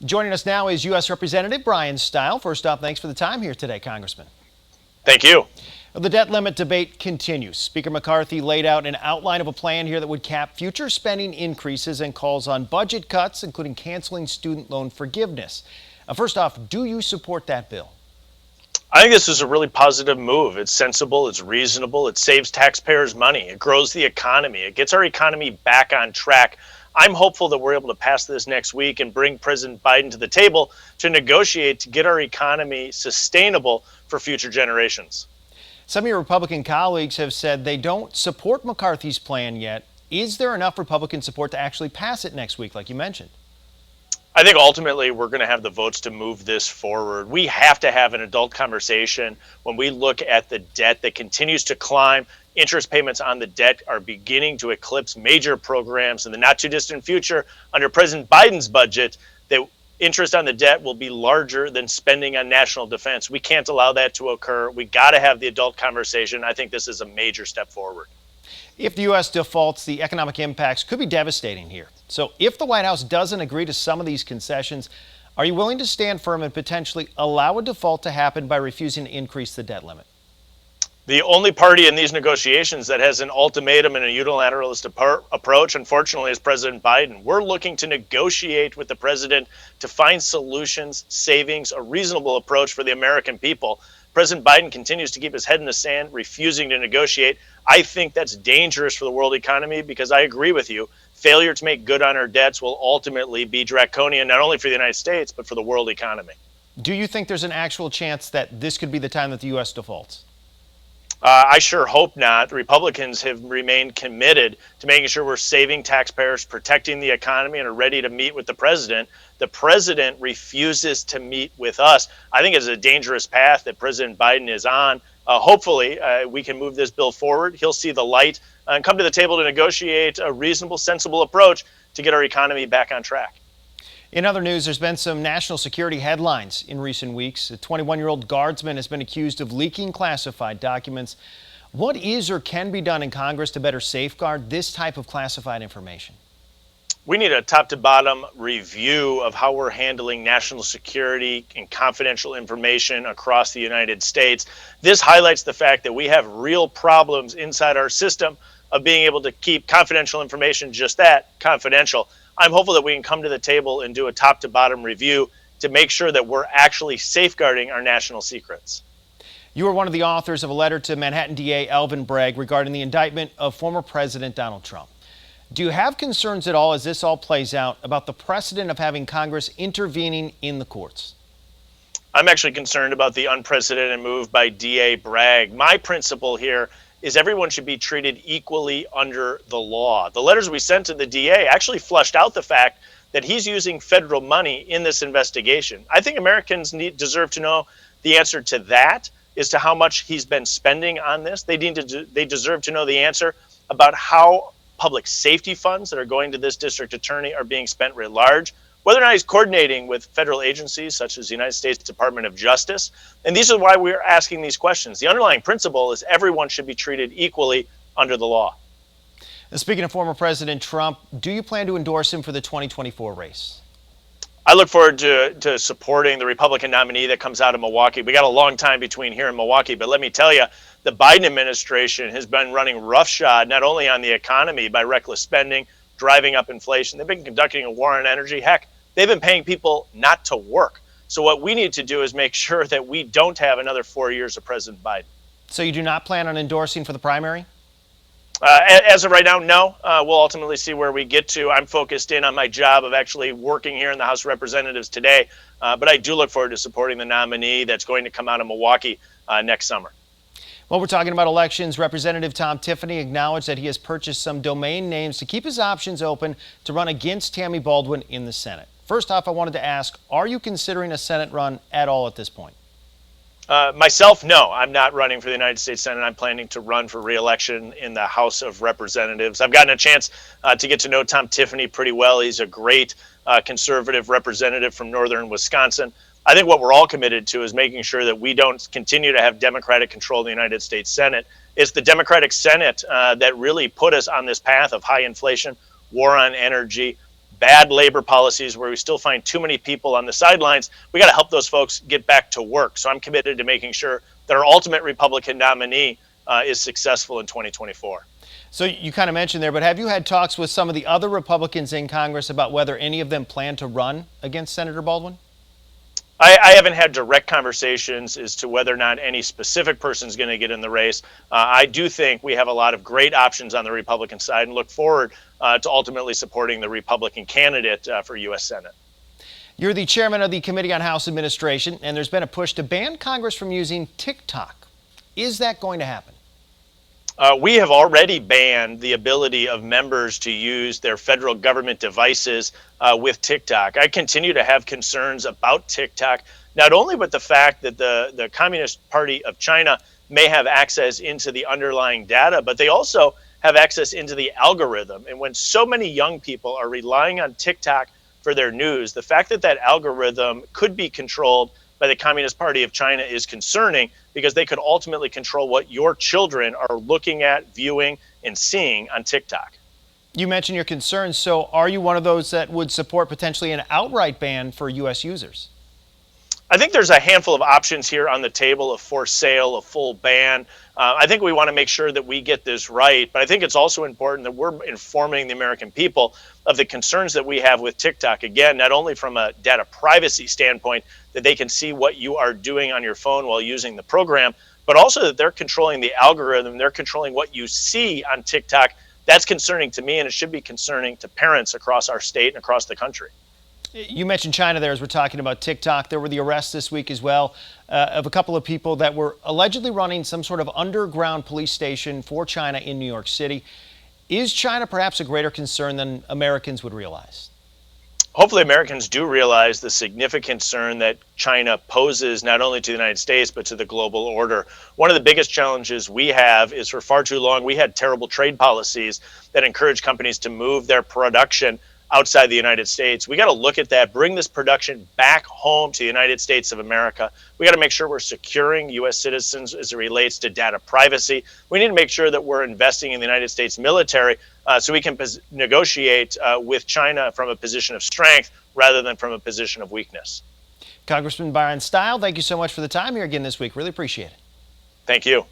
Joining us now is U.S. Representative Bryan Steil. First off, thanks for the time here today, Congressman. Thank you. The debt limit debate continues. Speaker McCarthy laid out an outline of a plan here that would cap future spending increases and calls on budget cuts, including canceling student loan forgiveness. First off, do you support that bill? I think this is a really positive move. It's sensible, it's reasonable, it saves taxpayers money, it grows the economy, it gets our economy back on track. I'm hopeful that we're able to pass this next week and bring President Biden to the table to negotiate to get our economy sustainable for future generations. Some of your Republican colleagues have said they don't support McCarthy's plan yet. Is there enough Republican support to actually pass it next week, like you mentioned? I think ultimately we're going to have the votes to move this forward. We have to have an adult conversation when we look at the debt that continues to climb. Interest payments on the debt are beginning to eclipse major programs in the not too distant future. Under President Biden's budget, that interest on the debt will be larger than spending on national defense. We can't allow that to occur. We got to have the adult conversation. I think this is a major step forward. If the U.S. defaults, the economic impacts could be devastating here. So if the White House doesn't agree to some of these concessions, are you willing to stand firm and potentially allow a default to happen by refusing to increase the debt limit? The only party in these negotiations that has an ultimatum and a unilateralist approach, unfortunately, is President Biden. We're looking to negotiate with the president to find solutions, savings, a reasonable approach for the American people. President Biden continues to keep his head in the sand, refusing to negotiate. I think that's dangerous for the world economy because I agree with you. Failure to make good on our debts will ultimately be draconian, not only for the United States, but for the world economy. Do you think there's an actual chance that this could be the time that the U.S. defaults? I sure hope not. The Republicans have remained committed to making sure we're saving taxpayers, protecting the economy, and are ready to meet with the president. The president refuses to meet with us. I think it's a dangerous path that President Biden is on. Hopefully, we can move this bill forward. He'll see the light and come to the table to negotiate a reasonable, sensible approach to get our economy back on track. In other news, there's been some national security headlines in recent weeks. A 21-year-old guardsman has been accused of leaking classified documents. What is or can be done in Congress to better safeguard this type of classified information? We need a top-to-bottom review of how we're handling national security and confidential information across the United States. This highlights the fact that we have real problems inside our system of being able to keep confidential information just that, confidential. I'm hopeful that we can come to the table and do a top-to-bottom review to make sure that we're actually safeguarding our national secrets. You are one of the authors of a letter to Manhattan DA Alvin Bragg regarding the indictment of former President Donald Trump. Do you have concerns at all as this all plays out about the precedent of having Congress intervening in the courts? I'm actually concerned about the unprecedented move by DA Bragg. My principle here is everyone should be treated equally under the law. The letters we sent to the DA actually flushed out the fact that he's using federal money in this investigation. I think Americans deserve to know the answer to that, as to how much he's been spending on this. They deserve to know the answer about how public safety funds that are going to this district attorney are being spent writ large, whether or not he's coordinating with federal agencies such as the United States Department of Justice. And these are why we're asking these questions. The underlying principle is everyone should be treated equally under the law. Speaking of former President Trump, do you plan to endorse him for the 2024 race? I look forward to supporting the Republican nominee that comes out of Milwaukee. We got a long time between here and Milwaukee, but let me tell you, the Biden administration has been running roughshod not only on the economy by reckless spending, driving up inflation. They've been conducting a war on energy. Heck, they've been paying people not to work. So what we need to do is make sure that we don't have another 4 years of President Biden. So you do not plan on endorsing for the primary? As of right now, no. We'll ultimately see where we get to. I'm focused in on my job of actually working here in the House of Representatives today. But I do look forward to supporting the nominee that's going to come out of Milwaukee next summer. Well, we're talking about elections. Representative Tom Tiffany acknowledged that he has purchased some domain names to keep his options open to run against Tammy Baldwin in the Senate. First off, I wanted to ask, are you considering a Senate run at all at this point? Myself, no, I'm not running for the United States Senate. I'm planning to run for re-election in the House of Representatives. I've gotten a chance to get to know Tom Tiffany pretty well. He's a great conservative representative from northern Wisconsin. I think what we're all committed to is making sure that we don't continue to have Democratic control of the United States Senate. It's the Democratic Senate that really put us on this path of high inflation, war on energy, bad labor policies where we still find too many people on the sidelines. We got to help those folks get back to work. So I'm committed to making sure that our ultimate Republican nominee is successful in 2024. So you kind of mentioned there, but have you had talks with some of the other Republicans in Congress about whether any of them plan to run against Senator Baldwin? I haven't had direct conversations as to whether or not any specific person is going to get in the race. I do think we have a lot of great options on the Republican side and look forward to ultimately supporting the Republican candidate for U.S. Senate. You're the chairman of the Committee on House Administration, and there's been a push to ban Congress from using TikTok. Is that going to happen? We have already banned the ability of members to use their federal government devices with TikTok. I continue to have concerns about TikTok, not only with the fact that the Communist Party of China may have access into the underlying data, but they also have access into the algorithm. And when so many young people are relying on TikTok for their news, the fact that that algorithm could be controlled by the Communist Party of China is concerning, because they could ultimately control what your children are looking at, viewing, and seeing on TikTok. You mentioned your concerns, so are you one of those that would support potentially an outright ban for U.S. users? I think there's a handful of options here on the table: of forced sale, a full ban. I think we want to make sure that we get this right, but I think it's also important that we're informing the American people of the concerns that we have with TikTok. Again, not only from a data privacy standpoint, that they can see what you are doing on your phone while using the program, but also that they're controlling the algorithm, they're controlling what you see on TikTok. That's concerning to me, and it should be concerning to parents across our state and across the country. You mentioned China there as we're talking about TikTok. There were the arrests this week as well of a couple of people that were allegedly running some sort of underground police station for China in New York City. Is China perhaps a greater concern than Americans would realize? Hopefully Americans do realize the significant concern that China poses not only to the United States, but to the global order. One of the biggest challenges we have is, for far too long, we had terrible trade policies that encourage companies to move their production outside the United States. We got to look at that, bring this production back home to the United States of America. We got to make sure we're securing U.S. citizens as it relates to data privacy. We need to make sure that we're investing in the United States military so we can negotiate with China from a position of strength rather than from a position of weakness. Congressman Bryan Steil, thank you so much for the time here again this week. Really appreciate it. Thank you.